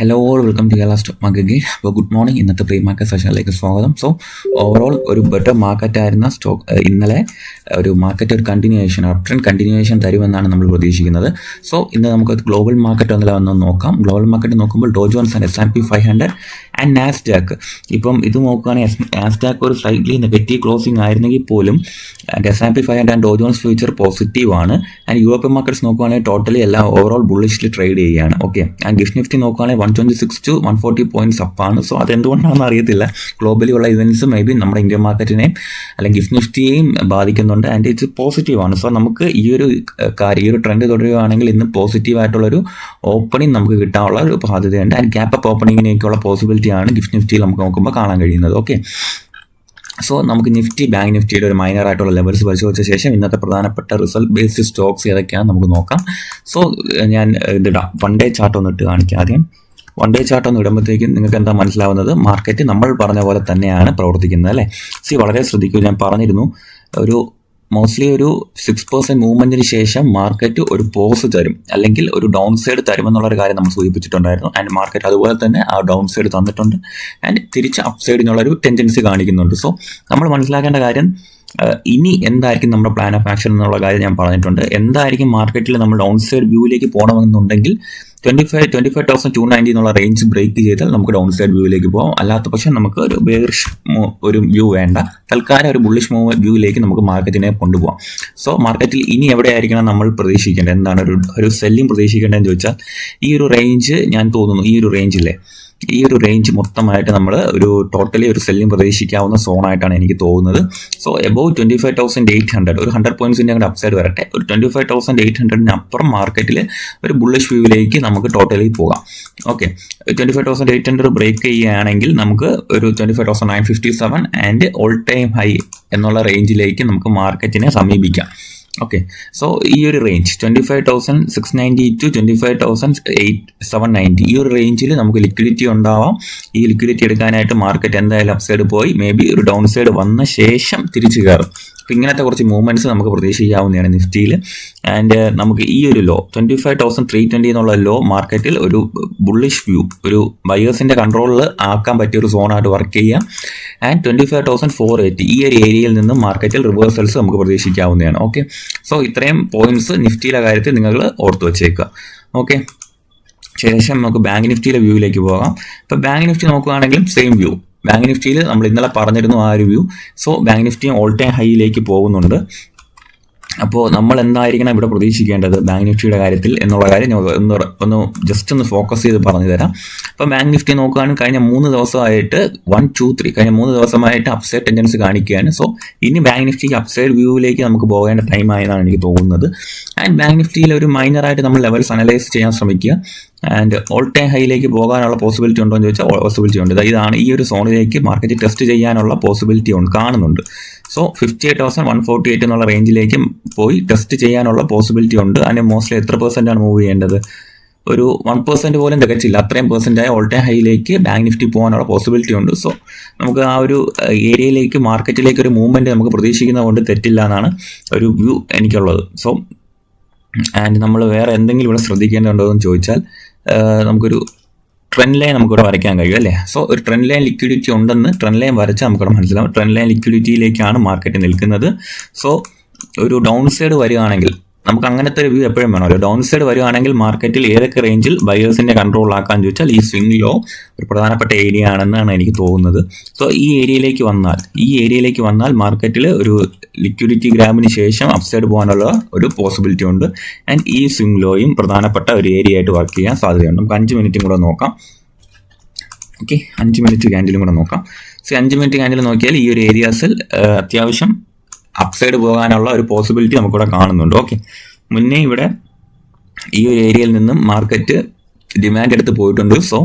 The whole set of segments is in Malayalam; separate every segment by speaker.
Speaker 1: Hello all welcome to Kerala stock market gain. അപ്പോൾ ഗുഡ് മോർണിംഗ്. ഇന്നത്തെ പ്രീ മാർക്കറ്റ് സെഷനിലേക്ക് സ്വാഗതം. സോ ഓവറോൾ ഒരു ബെറ്റർ മാർക്കറ്റ് ആയിരുന്ന സ്റ്റോക്ക് ഇന്നലെ ഒരു മാർക്കറ്റ് ഒരു കണ്ടിന്യൂവേഷൻ അപ് ട്രെൻഡ് കണ്ടിന്യൂവേഷൻ തരുമെന്നാണ് നമ്മൾ പ്രതീക്ഷിക്കുന്നത്. സോ ഇന്ന് നമുക്ക് ഗ്ലോബൽ മാർക്കറ്റ് ഒന്ന് നോക്കാം. ഗ്ലോബൽ മാർക്കറ്റ് നോക്കുമ്പോൾ ഡോ John's and S&P 500 and Nasdaq. ഇപ്പം ഇത് നോക്കുകയാണെങ്കിൽ നാസ്ഡാക്ക് ഒരു സ്ലൈറ്റ്ലി നെഗറ്റീവ് ക്ലോസിംഗ് ആയിരുന്നെങ്കിൽ പോലും S&P 500 and Dr John's future positive ആണ്. ആൻഡ് യൂറോപ്യൻ മാർക്കറ്റ്സ് നോക്കുകയാണെങ്കിൽ ടോട്ടലി എല്ലാം ഓവറോൾ ബുള്ളിഷിൽ ട്രേഡ് ചെയ്യുകയാണ്. ഓക്കെ, ആൻഡ് ഗിഫ്റ്റ് നിഫ്റ്റി നോക്കുകയാണെങ്കിൽ 126 to 140 പോയിന്റ്സ് അപ്പാണ്. സോ അതെന്തുകൊണ്ടാണെന്ന് അറിയത്തില്ല. ഗ്ലോബലി ഉള്ള ഇവൻറ്റ്സ് മേ ബി നമ്മുടെ ഇന്ത്യൻ മാർക്കറ്റിനെയും അല്ലെങ്കിൽ ഗിഫ്റ്റ് നിഫ്റ്റിയെയും ബാധിക്കുന്നുണ്ട്. ആൻഡ് ഇറ്റ്സ് പോസിറ്റീവാണ്. സോ നമുക്ക് ഈ ഒരു ട്രെൻഡ് തുടരുകയാണെങ്കിൽ ഇന്ന് പോസിറ്റീവായിട്ടുള്ളൊരു ഓപ്പണിംഗ് നമുക്ക് കിട്ടാനുള്ള ഒരു സാധ്യതയുണ്ട്. ആൻഡ് ഗ്യാപ്പ് അപ്പ് ഓപ്പണിങ്ങിനേക്കുള്ള പോസിബിലിറ്റിയാണ് ഗിഫ്റ്റ് നിഫ്റ്റിയിൽ നമുക്ക് നോക്കുമ്പോൾ കാണാൻ കഴിയുന്നത്. ഓക്കെ, സോ നമുക്ക് ബാങ്ക് നിഫ്റ്റിയുടെ ഒരു മൈനർ ആയിട്ടുള്ള ലെവൽസ് പരിശോധിച്ച ശേഷം ഇന്നത്തെ പ്രധാനപ്പെട്ട റിസൾട്ട് ബേസ്ഡ് സ്റ്റോക്സ് ഏതൊക്കെയാണ് നമുക്ക് നോക്കാം. സോ ഞാൻ വൺ ഡേ ചാർട്ട് ഒന്നിട്ട് കാണിക്കാം. ആദ്യം വൺ ഡേ ചാർട്ട് ഒന്ന് ഇടുമ്പോഴത്തേക്കും നിങ്ങൾക്ക് എന്താ മനസ്സിലാവുന്നത്, മാർക്കറ്റ് നമ്മൾ പറഞ്ഞ പോലെ തന്നെയാണ് പ്രവർത്തിക്കുന്നത് അല്ലേ. വളരെ ശ്രദ്ധിക്കൂ, ഞാൻ പറഞ്ഞിരുന്നു മോസ്റ്റ്ലി ഒരു 6% മൂവ്മെന്റിന് ശേഷം മാർക്കറ്റ് ഒരു പോസ് തരും അല്ലെങ്കിൽ ഒരു ഡൗൺ സൈഡ് തരുമെന്നുള്ളൊരു കാര്യം നമ്മൾ സൂചിപ്പിച്ചിട്ടുണ്ടായിരുന്നു. ആൻഡ് മാർക്കറ്റ് അതുപോലെ തന്നെ ആ ഡൗൺ സൈഡ് തന്നിട്ടുണ്ട് ആൻഡ് തിരിച്ച് അപ്പ് സൈഡിനുള്ളൊരു ടെൻഡൻസി കാണിക്കുന്നുണ്ട്. സോ നമ്മൾ മനസ്സിലാക്കേണ്ട കാര്യം, ഇനി എന്തായിരിക്കും നമ്മുടെ പ്ലാൻ ഓഫ് ആക്ഷൻ എന്നുള്ള കാര്യം ഞാൻ പറഞ്ഞിട്ടുണ്ട്. എന്തായിരിക്കും മാർക്കറ്റിൽ നമ്മൾ ഡൗൺ സൈഡ് വ്യൂവിലേക്ക് പോകണമെന്നുണ്ടെങ്കിൽ 25,290 എന്നുള്ള റേഞ്ച് ബ്രേക്ക് ചെയ്താൽ നമുക്ക് ഡൗൺ സൈഡ് വ്യൂവിലേക്ക് പോകാം. അല്ലാത്ത പക്ഷം നമുക്ക് ഒരു ബെയറിഷ് ഒരു വ്യൂ വേണ്ട, തൽക്കാലം ഒരു ബുള്ളിഷ് വ്യൂവിലേക്ക് നമുക്ക് മാർക്കറ്റിനെ കൊണ്ടുപോകാം. സോ മാർക്കറ്റിൽ ഇനി എവിടെയായിരിക്കണം നമ്മൾ പ്രതീക്ഷിക്കേണ്ടത്, എന്താണ് ഒരു സെല്ലിംഗ് പ്രതീക്ഷിക്കേണ്ടതെന്ന് ചോദിച്ചാൽ ഈ ഒരു റേഞ്ച്, ഞാൻ തോന്നുന്നു ഈ ഒരു റേഞ്ച് മൊത്തമായിട്ട് നമ്മൾ ടോട്ടലി ഒരു സെല്ലിംഗ് പ്രതീക്ഷിക്കാവുന്ന സോണായിട്ടാണ് എനിക്ക് തോന്നുന്നത്. സോ എബോവ് 25,800 ഒരു 100 പോയിന്റ്സിൻ്റെ അങ്ങോട്ട് അപ്സൈഡ് വരട്ടെ. ഒരു 25,800 അപ്പുറം മാർക്കറ്റിൽ ഒരു ബുള്ളിഷ് വ്യൂവിലേക്ക് നമുക്ക് ടോട്ടലി പോകാം. ഓക്കെ, 25,800 ബ്രേക്ക് ചെയ്യുകയാണെങ്കിൽ നമുക്ക് ഒരു 25,957 ആൻഡ് ഓൾ ടൈം ഹൈ എന്നുള്ള റേഞ്ചിലേക്ക് നമുക്ക് മാർക്കറ്റിനെ സമീപിക്കാം. ഓക്കെ, സോ ഈ ഒരു റേഞ്ച് 25,690 to 25,790 ഈ ഒരു റേഞ്ചിൽ നമുക്ക് ലിക്വിഡിറ്റി ഉണ്ടാവാം. ഈ ലിക്വിഡിറ്റി എടുക്കാനായിട്ട് മാർക്കറ്റ് എന്തായാലും അപ്സൈഡ് പോയി മേ ബി ഒരു ഡൗൺ സൈഡ് വന്ന ശേഷം തിരിച്ചു കയറും. അപ്പം ഇങ്ങനത്തെ കുറച്ച് മൂവ്മെൻറ്റ്സ് നമുക്ക് പ്രതീക്ഷിക്കാവുന്നതാണ് നിഫ്റ്റിയിൽ. ആൻഡ് നമുക്ക് ഈ ഒരു ലോ 25,320 എന്നുള്ള ലോ മാർക്കറ്റിൽ ഒരു ബുള്ളിഷ് വ്യൂ, ഒരു ബയേഴ്സിൻ്റെ കൺട്രോളിൽ ആക്കാൻ പറ്റിയ ഒരു സോണായിട്ട് വർക്ക് ചെയ്യാം. ആൻഡ് 25,480 ഈ ഒരു ഏരിയയിൽ നിന്നും മാർക്കറ്റിൽ റിവേഴ്സൽസ് നമുക്ക് പ്രതീക്ഷിക്കാവുന്നതാണ്. ഓക്കെ, സോ ഇത്രയും പോയിന്റ്സ് നിഫ്റ്റിയുടെ കാര്യത്തിൽ നിങ്ങൾ ഓർത്ത് വെച്ചേക്കുക. ഓക്കെ, ശേഷം നമുക്ക് ബാങ്ക് നിഫ്റ്റിയിലെ വ്യൂവിലേക്ക് പോകാം. ഇപ്പോൾ ബാങ്ക് നിഫ്റ്റി നോക്കുകയാണെങ്കിലും സെയിം വ്യൂ. ബാങ്ക് നിഫ്റ്റിയിൽ നമ്മൾ ഇന്നലെ പറഞ്ഞിരുന്നു ആ ഒരു view. So bank Nifty all time ഹൈയിലേക്ക് പോകുന്നുണ്ട്. അപ്പോൾ നമ്മൾ എന്തായിരിക്കണം ഇവിടെ പ്രതീക്ഷിക്കേണ്ടത് ബാങ്ക് നിഫ്റ്റിയുടെ കാര്യത്തിൽ എന്നുള്ള കാര്യം ഒന്ന് ജസ്റ്റ് ഒന്ന് ഫോക്കസ് ചെയ്ത് പറഞ്ഞു തരാം. അപ്പോൾ ബാങ്ക് നിഫ്റ്റി നോക്കുകയാണെങ്കിൽ കഴിഞ്ഞ 3 ദിവസമായിട്ട് 1, 2, 3 കഴിഞ്ഞ 3 ദിവസമായിട്ട് അപ്സൈഡ് ടെൻഡൻസി കാണിക്കുകയാണ്. സോ ഇനി ബാങ്ക് നിഫ്റ്റിക്ക് അപ്സൈഡ് വ്യൂവിലേക്ക് നമുക്ക് പോകേണ്ട ടൈം ആയെന്നാണ് എനിക്ക് തോന്നുന്നത്. ആൻഡ് ബാങ്ക് നിഫ്റ്റിയിൽ ഒരു മൈനറായിട്ട് നമ്മൾ ലെവൽസ് അനലൈസ് ചെയ്യാൻ ശ്രമിക്കുക. ആൻഡ് ഓൾ ടൈം ഹൈയിലേക്ക് പോകാനുള്ള പോസിബിലിറ്റി ഉണ്ടോ എന്ന് ചോദിച്ചാൽ പോസിബിലിറ്റി ഉണ്ട്. ഇതാണ് ഈ ഒരു സോണിലേക്ക് മാർക്കറ്റ് ടെസ്റ്റ് ചെയ്യാനുള്ള പോസിബിലിറ്റി കാണുന്നുണ്ട്. സോ 58,148 എന്നുള്ള റേഞ്ചിലേക്ക് പോയി ടെസ്റ്റ് ചെയ്യാനുള്ള പോസിബിലിറ്റി ഉണ്ട്. അതിന് മോസ്റ്റ്ലി എത്ര % മൂവ് ചെയ്യേണ്ടത്, ഒരു 1% പോലും തികച്ചില്ല. അത്രയും പെർസെൻറ്റായ ഓൾ ടൈം ഹൈയിലേക്ക് ബാങ്ക് നിഫ്റ്റി പോകാനുള്ള പോസിബിലിറ്റി ഉണ്ട്. സോ നമുക്ക് ആ ഒരു ഏരിയയിലേക്ക് മാർക്കറ്റിലേക്ക് ഒരു മൂവ്മെൻറ്റ് നമുക്ക് പ്രതീക്ഷിക്കുന്നത് കൊണ്ട് തെറ്റില്ല എന്നാണ് ഒരു വ്യൂ എനിക്കുള്ളത്. സോ ആൻഡ് നമ്മൾ വേറെ എന്തെങ്കിലും ഇവിടെ ശ്രദ്ധിക്കേണ്ടതുണ്ടോ എന്ന് ചോദിച്ചാൽ നമുക്കൊരു ട്രെൻഡ് ലൈൻ നമുക്കിവിടെ വരയ്ക്കാൻ കഴിയും അല്ലേ. സോ ഒരു ട്രെൻഡ് ലൈൻ ലിക്വിഡിറ്റി ഉണ്ടെന്ന് ട്രെൻഡ് ലൈൻ വരച്ചാൽ നമുക്കിവിടെ മനസ്സിലാവും. ട്രെൻഡ് ലൈൻ ലിക്വിഡിറ്റിയിലേക്കാണ് മാർക്കറ്റ് നിൽക്കുന്നത്. സോ ഒരു ഡൗൺ സൈഡ് വരികയാണെങ്കിൽ നമുക്ക് അങ്ങനത്തെ ഒരു വ്യൂ എപ്പോഴും വേണമല്ലോ. ഡൗൺ സൈഡ് വരികയാണെങ്കിൽ മാർക്കറ്റിൽ ഏതൊക്കെ റേഞ്ചിൽ ബയേഴ്സിൻ്റെ കൺട്രോളാക്കാൻ ചോദിച്ചാൽ ഈ സ്വിംഗ് ലോ ഒരു പ്രധാനപ്പെട്ട ഏരിയ ആണെന്നാണ് എനിക്ക് തോന്നുന്നത്. സോ ഈ ഏരിയയിലേക്ക് വന്നാൽ മാർക്കറ്റിൽ ഒരു ലിക്വിഡിറ്റി ഗ്രാബിന് ശേഷം അപ്സൈഡ് പോകാനുള്ള ഒരു പോസിബിലിറ്റി ഉണ്ട്. ആൻഡ് ഈ സ്വിംഗ് ലോയും പ്രധാനപ്പെട്ട ഒരു ഏരിയ ആയിട്ട് വർക്ക് ചെയ്യാൻ സാധ്യതയുണ്ട്. നമുക്ക് 5 മിനിറ്റും കൂടെ നോക്കാം. ഓക്കെ, 5 മിനിറ്റ് ക്യാൻഡിലും കൂടെ നോക്കാം. സോ 5 മിനിറ്റ് ക്യാൻഡിൽ നോക്കിയാൽ ഈ ഒരു ഏരിയാസിൽ അത്യാവശ്യം അപ്സൈഡ് പോകാനുള്ള ഒരു പോസിബിലിറ്റി നമുക്കിവിടെ കാണുന്നുണ്ട്. ഓക്കെ, മുന്നേ ഇവിടെ ഈ ഒരു ഏരിയയിൽ നിന്നും മാർക്കറ്റ് ഡിമാൻഡ് എടുത്ത് പോയിട്ടുണ്ട്. സോ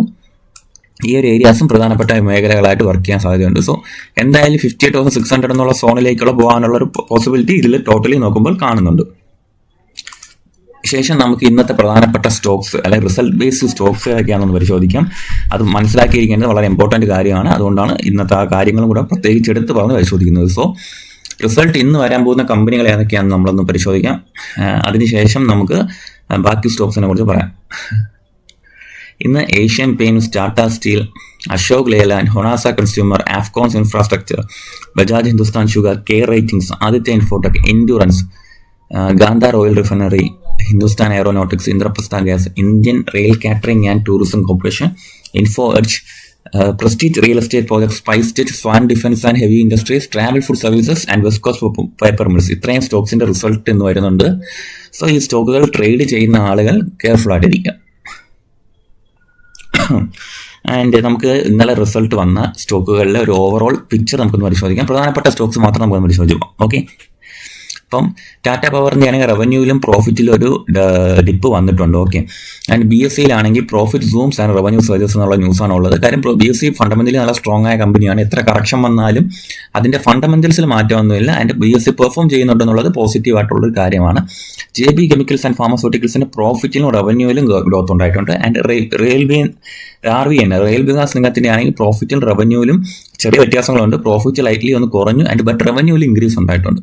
Speaker 1: ഈ ഒരു ഏരിയാസും പ്രധാനപ്പെട്ട മേഖലകളായിട്ട് വർക്ക് ചെയ്യാൻ സാധ്യതയുണ്ട്. സോ എന്തായാലും 58,600 എന്നുള്ള സോണിലേക്കുള്ള പോകാനുള്ള ഒരു പോസിബിലിറ്റി ഇതിൽ ടോട്ടലി നോക്കുമ്പോൾ കാണുന്നുണ്ട്. ശേഷം നമുക്ക് ഇന്നത്തെ പ്രധാനപ്പെട്ട സ്റ്റോക്സ് അല്ലെങ്കിൽ റിസൾട്ട് ബേസ്ഡ് സ്റ്റോക്സ് ഏതൊക്കെയാണെന്ന് പരിശോധിക്കാം. അത് മനസ്സിലാക്കിയിരിക്കേണ്ടത് വളരെ ഇമ്പോർട്ടൻറ്റ് കാര്യമാണ്. അതുകൊണ്ടാണ് ഇന്നത്തെ ആ കാര്യങ്ങളും കൂടെ പ്രത്യേകിച്ച് എടുത്ത് പറഞ്ഞ് പരിശോധിക്കുന്നത്. സോ റിസൾട്ട് ഇന്ന് വരാൻ പോകുന്ന കമ്പനികൾ ഏതൊക്കെയാണെന്ന് നമ്മളൊന്ന് പരിശോധിക്കാം. അതിനുശേഷം നമുക്ക് ബാക്കി സ്റ്റോക്സിനെ കുറിച്ച് പറയാം. ഇന്ന് Asian Paints, Tata Steel, Ashok Leyland, Honasa Consumer, Afcons Infrastructure, Bajaj Hindustan Sugar, K Ratings, Aditya Infotech, Endurance, Gandhar Oil Refinery, Hindustan Aeronautics, Indraprastha Gas, Indian Rail Catering and Tourism Corporation, Info Edge, Prestige Real Estate Projects, Spice Jet, Swan Defence and Heavy Industries, Travel Food Services and West Coast Paper Mills. ഇത്രയും സ്റ്റോക്സിന്റെ റിസൾട്ട് എന്ന് വരുന്നുണ്ട്. സോ ഈ സ്റ്റോക്കുകൾ ട്രേഡ് ചെയ്യുന്ന ആളുകൾ കെയർഫുൾ ആയിട്ടിരിക്കുക. ആൻഡ് നമുക്ക് ഇന്നലെ റിസൾട്ട് വന്ന സ്റ്റോക്കുകളിലെ ഒരു ഓവറോൾ പിക്ചർ നമുക്കൊന്ന് പരിശോധിക്കാം. പ്രധാനപ്പെട്ട സ്റ്റോക്സ് മാത്രം നമുക്കൊന്ന് പരിശോധിക്കാം. ഓക്കെ, അപ്പം ടാറ്റ പവറിൻ്റെ ആണെങ്കിൽ റവന്യൂവിലും പ്രോഫിറ്റിലും ഒരു ഡിപ്പ് വന്നിട്ടുണ്ട്. ഓക്കെ, ആൻഡ് BSE ആണെങ്കിൽ പ്രോഫിറ്റ് സൂംസ് ആൻഡ് റവന്യൂ സർജസ് എന്നുള്ള ന്യൂസാണ് ഉള്ളത്. കാര്യം BSE ഫണ്ടമെന്റലി നല്ല സ്ട്രോങ് ആയ കമ്പനിയാണ്. എത്ര കറക്ഷൻ വന്നാലും അതിന്റെ ഫണ്ടമെന്റൽസിൽ മാറ്റമൊന്നുമില്ല. ആൻഡ് BSE പെർഫോം ചെയ്യുന്നുണ്ടെന്നുള്ളത് പോസിറ്റീവ് ആയിട്ടുള്ളൊരു കാര്യമാണ്. JB കെമിക്കൽസ് ആൻഡ് ഫാർമസ്യൂട്ടിക്കൽസിന്റെ പ്രോഫിറ്റിലും റവന്യൂവിലും ഗ്രോത്ത് ഉണ്ടായിട്ടുണ്ട്. ആൻഡ് RVN റെയിൽ വികാസ് നിഗത്തിന്റെ ആണെങ്കിൽ പ്രോഫിറ്റിലും റവന്യൂവിലും ചെറിയ വ്യത്യാസങ്ങളുണ്ട്. പ്രോഫിറ്റ് ലൈറ്റ്ലി ഒന്ന് കുറഞ്ഞു, ആൻഡ് ബട്ട് റവന്യൂവിൽ ഇൻക്രീസ് ഉണ്ടായിട്ടുണ്ട്.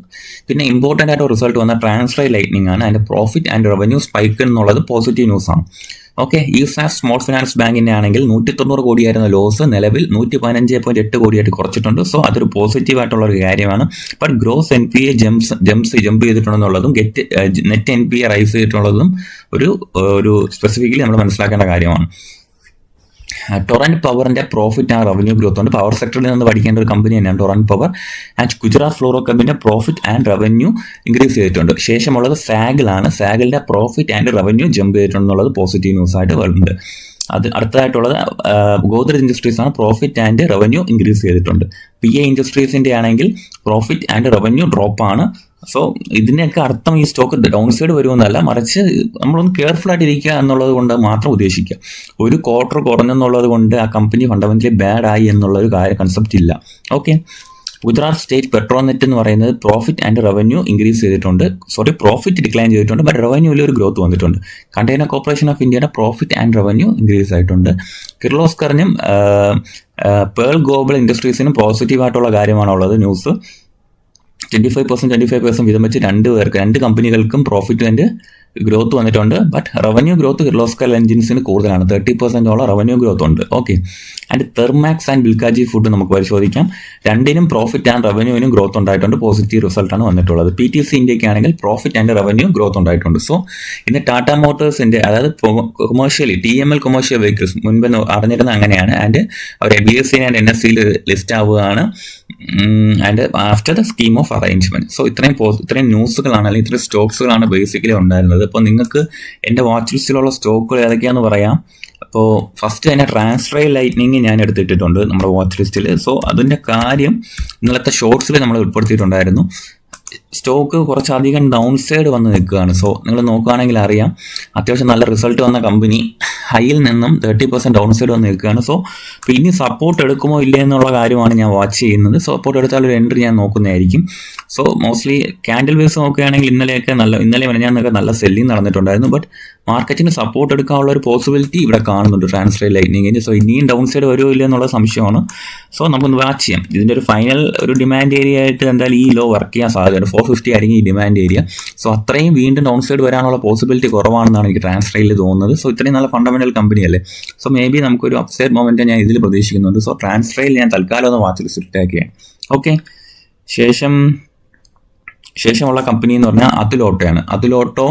Speaker 1: പിന്നെ ഇമ്പോർട്ടൻ്റ് ആയിട്ട് റിസൾട്ട് വന്ന ട്രാൻസ്ഫർ ലൈറ്റ്നിങ് ആണ്. അതിന്റെ പ്രോഫിറ്റ് ആൻഡ് റവന്യൂ സ്പൈക്ക് എന്നുള്ളത് പോസിറ്റീവ് ന്യൂസ് ആണ്. ഓക്കെ, ഈസാഫ് സ്മോൾ ഫിനാൻസ് ബാങ്കിന്റെ ആണെങ്കിൽ 190 കോടിയായിരുന്ന ലോസ് നിലവിൽ 115.8 കോടിയായിട്ട് കുറച്ചിട്ടുണ്ട്. സോ അതൊരു പോസിറ്റീവ് ആയിട്ടുള്ള ഒരു കാര്യമാണ്. ബട്ട് ഗ്രോസ് NPA ജമ്പ് ചെയ്തിട്ടുണ്ടെന്നുള്ളതും നെറ്റ് NPA റൈസ് ചെയ്തിട്ടുള്ളതും ഒരു സ്പെസിഫിക്കലി നമ്മൾ മനസ്സിലാക്കേണ്ട കാര്യമാണ്. ടൊറന്റ് പവറിന്റെ പ്രോഫിറ്റ് ആൻഡ് റവന്യൂ ഗ്രോത്ത് ഉണ്ട്. പവർ സെക്ടറിൽ നിന്ന് പഠിക്കേണ്ട ഒരു കമ്പനി തന്നെയാണ് Torrent Power. And Gujarat Fluoro കമ്പനിയുടെ പ്രോഫിറ്റ് ആൻഡ് റവന്യൂ ഇൻക്രീസ് ചെയ്തിട്ടുണ്ട്. ശേഷമുള്ളത് സാഗിലാണ്. സാഗിലിന്റെ പ്രോഫിറ്റ് ആൻഡ് റവന്യൂ ജമ്പ് ചെയ്തിട്ടുണ്ടെന്നുള്ളത് പോസിറ്റീവ് ന്യൂസ് ആയിട്ട് വരുന്നുണ്ട്. അത് അടുത്തതായിട്ടുള്ളത് ഗോദ്രേജ് ഇൻഡസ്ട്രീസ് ആണ്. പ്രോഫിറ്റ് ആൻഡ് റവന്യൂ ഇൻക്രീസ് ചെയ്തിട്ടുണ്ട്. PA ഇൻഡസ്ട്രീസിന്റെ ആണെങ്കിൽ പ്രോഫിറ്റ് ആൻഡ് റവന്യൂ ഡ്രോപ്പ് ആണ്. സോ ഇതിൻ്റെയൊക്കെ അർത്ഥം ഈ സ്റ്റോക്ക് ഡൗൺ സൈഡ് വരുമെന്നല്ല, മറിച്ച് നമ്മളൊന്ന് കെയർഫുൾ ആയിട്ട് ഇരിക്കുക എന്നുള്ളത് കൊണ്ട് മാത്രം ഉദ്ദേശിക്കുക. ഒരു ക്വാർട്ടർ കുറഞ്ഞെന്നുള്ളത് കൊണ്ട് ആ കമ്പനി ഫണ്ടമെന്റലി ബാഡ് ആയി എന്നുള്ള ഒരു കൺസെപ്റ്റ് ഇല്ല. ഓക്കെ, ഗുജറാത്ത് സ്റ്റേറ്റ് പെട്രോനെറ്റ് എന്ന് പറയുന്നത് പ്രോഫിറ്റ് ആൻഡ് റവന്യൂ ഇൻക്രീസ് ചെയ്തിട്ടുണ്ട്. പ്രോഫിറ്റ് ഡിക്ലൈൻ ചെയ്തിട്ടുണ്ട്, ബട്ട് റവന്യൂവിൽ ഒരു ഗ്രോത്ത് വന്നിട്ടുണ്ട്. കണ്ടെയ്നർ കോർപ്പറേഷൻ ഓഫ് ഇന്ത്യയുടെ പ്രോഫിറ്റ് ആൻഡ് റവന്യൂ ഇൻക്രീസ് ആയിട്ടുണ്ട്. കിർലോസ്കറിനും പേൾ ഗ്ലോബൽ ഇൻഡസ്ട്രീസിനും പോസിറ്റീവ് ആയിട്ടുള്ള കാര്യമാണുള്ളത് ന്യൂസ്. 25% വീതം വെച്ച് രണ്ട് കമ്പനികൾക്കും പ്രോഫിറ്റ് ആൻഡ് ഗ്രോത്ത് വന്നിട്ടുണ്ട്. ബട്ട് റവന്യൂ ഗ്രോത്ത് കിർലോസ്കർ എൻജിൻസിന് കൂടുതലാണ്. 30% റവന്യൂ ഗ്രോത്ത് ഉണ്ട്. Okay, and Thermax and Bikaji food നമുക്ക് പരിശോധിക്കാം. രണ്ടിനും പ്രോഫിറ്റ് ആൻഡ് റവന്യൂവിനും ഗ്രോത്ത് ഉണ്ടായിട്ടുണ്ട്. പോസിറ്റീവ് റിസൾട്ടാണ് വന്നിട്ടുള്ളത്. PTC ഇന്ത്യക്ക് ആണെങ്കിൽ പ്രോഫിറ്റ് ആൻഡ് റവന്യൂ ഗ്രോത്ത് ഉണ്ടായിട്ടുണ്ട്. സോ ഇന്ന് ടാറ്റ മോട്ടോഴ്സിന്റെ, അതായത് കൊമേഴ്ഷ്യലി TML കൊമേഴ്ഷ്യൽ വെഹിക്കിൾസ് മുൻപ് അറിഞ്ഞിരുന്ന അങ്ങനെയാണ്. ആൻഡ് അവർ BSE ആൻഡ് NSEയിൽ ലിസ്റ്റ് ആവുകയാണ്. And after the scheme of arrangement. So ഇത്രയും ന്യൂസുകളാണ്, അല്ലെങ്കിൽ ഇത്രയും സ്റ്റോക്സുകളാണ് ബേസിക്കലി ഉണ്ടായിരുന്നത്. അപ്പോൾ നിങ്ങൾക്ക് എൻ്റെ വാച്ച് ലിസ്റ്റിലുള്ള സ്റ്റോക്കുകൾ ഏതൊക്കെയാണെന്ന് പറയാം. അപ്പോൾ ഫസ്റ്റ് തന്നെ ട്രാൻസ്ഫർ ലൈറ്റ്നിങ് ഞാൻ എടുത്തിട്ടുണ്ട് നമ്മുടെ വാച്ച് ലിസ്റ്റിൽ. സോ അതിൻ്റെ കാര്യം ഇന്നലത്തെ ഷോർട്സിൽ നമ്മൾ ഉൾപ്പെടുത്തിയിട്ടുണ്ടായിരുന്നു. സ്റ്റോക്ക് കുറച്ചധികം ഡൗൺ സൈഡ് വന്ന് നിൽക്കുകയാണ്. സോ നിങ്ങൾ നോക്കുകയാണെങ്കിൽ അറിയാം, അത്യാവശ്യം നല്ല റിസൾട്ട് വന്ന കമ്പനി ഹൈയിൽ നിന്നും 30% ഡൗൺ സൈഡ് വന്ന് നിൽക്കുകയാണ്. സോ ഇനി സപ്പോർട്ട് എടുക്കുമോ ഇല്ലേ എന്നുള്ള കാര്യമാണ് ഞാൻ വാച്ച് ചെയ്യുന്നത്. സപ്പോർട്ട് എടുത്താൽ ഒരു എൻട്രി ഞാൻ നോക്കുന്നതായിരിക്കും. സോ മോസ്റ്റ്ലി ക്യാൻഡിൽ ബേസ് നോക്കുകയാണെങ്കിൽ ഇന്നലെ മെനഞ്ഞാന്നൊക്കെ നല്ല സെല്ലിങ് നടന്നിട്ടുണ്ടായിരുന്നു. ബട്ട് മാർക്കറ്റിന് സപ്പോർട്ട് എടുക്കാനുള്ള ഒരു പോസിബിലിറ്റി ഇവിടെ കാണുന്നുണ്ട് ട്രാൻസ്ഫർ ലൈറ്റ്നിങ്ങിന്. സോ ഇനിയും ഡൗൺ സൈഡ് വരുമോ ഇല്ല എന്നുള്ള സംശയമാണ്. സോ നമുക്കൊന്ന് വാച്ച് ചെയ്യാം. ഇതിൻ്റെ ഒരു ഫൈനൽ ഒരു ഡിമാൻഡ് ഏരിയ ആയിട്ട് എന്തായാലും ഈ ലോ വർക്ക് ചെയ്യാൻ സാധ്യതയുണ്ട്. 450 ആയിരിക്കും ഈ ഡിമാൻഡ് ഏരിയ. സോ അത്രയും വീണ്ടും ഡൗൺ സൈഡ് വരാനുള്ള പോസിബിലിറ്റി കുറവാണെന്നാണ് എനിക്ക് ട്രാൻസ്ഫറിൽ തോന്നുന്നത്. സോ ഇത്രയും നല്ല ഫണ്ടമെന്റൽ കമ്പനിയല്ലേ. സോ മേ ബി നമുക്കൊരു അപ്സൈഡ് മൊമെന്റ് ഞാൻ ഇതിൽ പ്രതീക്ഷിക്കുന്നുണ്ട്. സോ ട്രാൻസ്ഫറിൽ ഞാൻ തൽക്കാലം ഒന്ന് വാച്ച് ലിസ്റ്റ് ഇട്ടേക്കുകയാണ്. ഓക്കെ, ശേഷമുള്ള കമ്പനി എന്ന് പറഞ്ഞാൽ അതുലോട്ടോയാണ്. അതുലോട്ടോ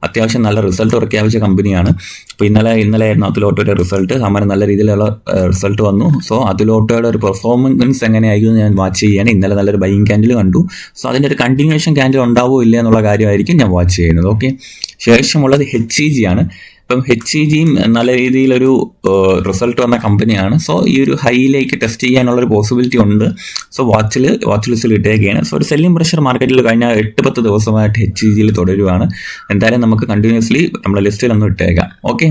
Speaker 1: അത്യാവശ്യം നല്ല റിസൾട്ട് പ്രഖ്യാപിച്ച കമ്പനിയാണ്. അപ്പോൾ ഇന്നലെയായിരുന്നു അതുലോട്ടോയുടെ റിസൾട്ട്. സമാനം നല്ല രീതിയിലുള്ള റിസൾട്ട് വന്നു. സോ അതുലോട്ടോയുടെ ഒരു പെർഫോമൻസ് എങ്ങനെയായിരിക്കും ഞാൻ വാച്ച് ചെയ്യുകയാണ്. ഇന്നലെ നല്ലൊരു ബൈയിങ് ക്യാൻഡിൽ കണ്ടു. സോ അതിൻ്റെ ഒരു കണ്ടിന്യൂഷൻ ക്യാൻഡിൽ ഉണ്ടാവുമോ ഇല്ല എന്നുള്ള കാര്യമായിരിക്കും ഞാൻ വാച്ച് ചെയ്യുന്നത്. ഓക്കെ, ശേഷമുള്ളത് HEG ആണ്. ഇപ്പം HEGയും നല്ല രീതിയിലൊരു റിസൾട്ട് വന്ന കമ്പനിയാണ്. സോ ഈ ഒരു ഹൈയിലേക്ക് ടെസ്റ്റ് ചെയ്യാനുള്ളൊരു പോസിബിലിറ്റി ഉണ്ട്. സോ വാച്ച് ലിസ്റ്റിൽ ഇട്ടേക്കുകയാണ്. സോ ഒരു സെല്ലിംഗ് പ്രഷർ മാർക്കറ്റിൽ കഴിഞ്ഞ 8-10 ദിവസമായിട്ട് HEGയിൽ തുടരുവാണ്. എന്തായാലും നമുക്ക് കണ്ടിന്യൂസ്ലി നമ്മുടെ ലിസ്റ്റിൽ ഒന്ന് ഇട്ടേക്കാം. ഓക്കെ,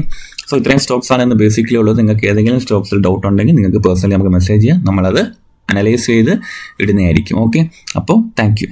Speaker 1: സോ ഇത്രയും സ്റ്റോക്സ് ആണ് ഇന്ന് ബേസിക്കലി ഉള്ളത്. നിങ്ങൾക്ക് ഏതെങ്കിലും സ്റ്റോക്സിൽ ഡൗട്ട് ഉണ്ടെങ്കിൽ നിങ്ങൾക്ക് പേഴ്സണലി നമുക്ക് മെസ്സേജ് ചെയ്യാം. നമ്മളത് അനലൈസ് ചെയ്ത് ഇടുന്നതായിരിക്കും. ഓക്കെ, അപ്പോൾ താങ്ക് യു.